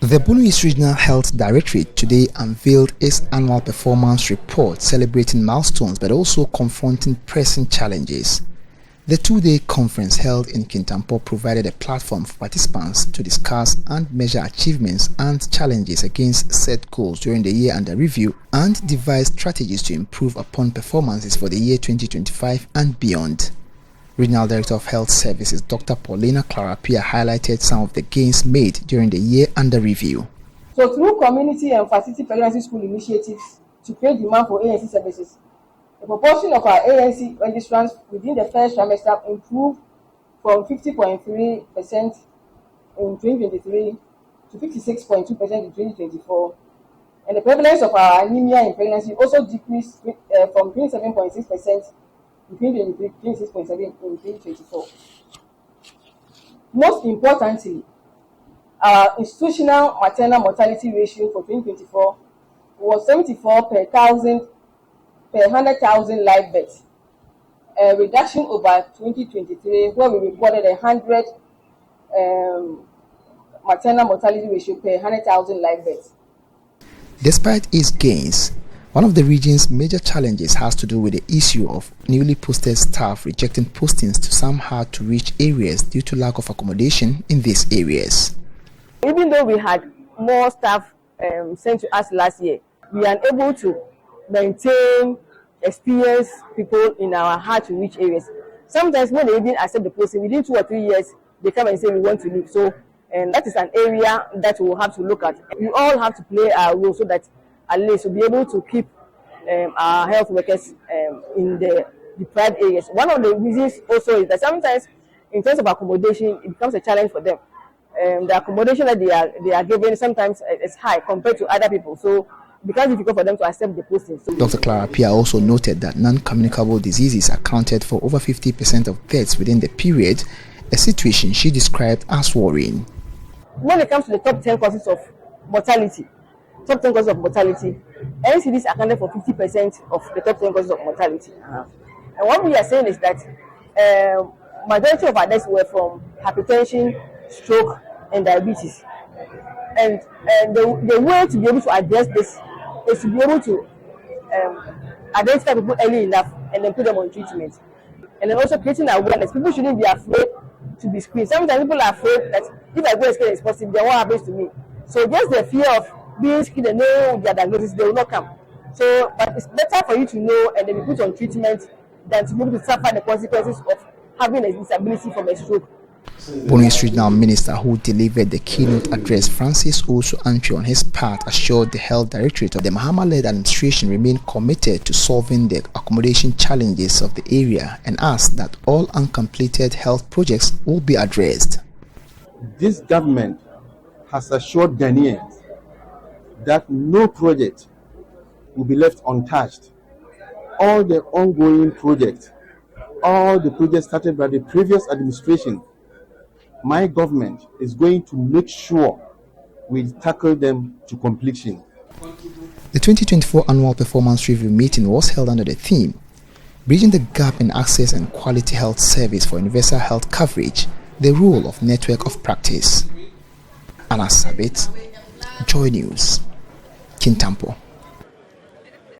The Bono East Regional Health Directorate today unveiled its annual performance report celebrating milestones but also confronting pressing challenges. The two-day conference held in Kintampo provided a platform for participants to discuss and measure achievements and challenges against set goals during the year under review and devise strategies to improve upon performances for the year 2025 and beyond. Regional Director of Health Services Dr. Paulina Clarapia highlighted some of the gains made during the year under review. So through community and facility pregnancy school initiatives to create demand for ANC services, the proportion of our ANC registrants within the first trimester improved from 50.3% in 2023 to 56.2% in 2024. And the prevalence of our anemia in pregnancy also decreased from 27.6% in 2023 to 26.7% in 2024. Most importantly, our institutional maternal mortality ratio for 2024 was 74 per 100,000 live births, a reduction over 2023 where we recorded 100 maternal mortality ratio per 100,000 live births. Despite its gains, one of the region's major challenges has to do with the issue of newly posted staff rejecting postings to some hard-to-reach areas due to lack of accommodation in these areas. Even though we had more staff sent to us last year, we are able to maintain experienced people in our hard-to-reach areas. Sometimes when they even accept the posting, within 2 or 3 years, they come and say we want to leave. So that is an area that we will have to look at. We all have to play our role so that at least we'll be able to keep our health workers in the deprived areas. One of the reasons also is that sometimes in terms of accommodation, it becomes a challenge for them. The accommodation that they are given sometimes is high compared to other people. So it becomes difficult for them to accept the posting. So Dr. Clarapia also noted that non-communicable diseases accounted for over 50% of deaths within the period, a situation she described as worrying. When it comes to the top 10 causes of mortality, NCDs accounted for 50% of the top 10 causes of mortality. And what we are saying is that majority of our deaths were from hypertension, stroke, and diabetes. And the way to be able to address this is to be able to identify people early enough and then put them on treatment. And then also creating awareness. People shouldn't be afraid to be screened. Sometimes people are afraid that if I go and screen is positive, then what happens to me? So just the fear of being screened and know their diagnosis, they will not come. So, but it's better for you to know and then be put on treatment than to be able to suffer the consequences of having a disability from a stroke. Bono East Regional Minister who delivered the keynote address, Francis Osu-Antwi, on his part assured the Health Directorate of the Mahama-led administration remain committed to solving the accommodation challenges of the area and asked that all uncompleted health projects will be addressed. This government has assured Ghanaians that no project will be left untouched. All the ongoing projects, all the projects started by the previous administration, my government is going to make sure we tackle them to completion. The 2024 Annual Performance Review meeting was held under the theme, Bridging the Gap in Access and Quality Health Service for Universal Health Coverage, the Role of Network of Practice. Anna Sabit, Joy News, Kintampo.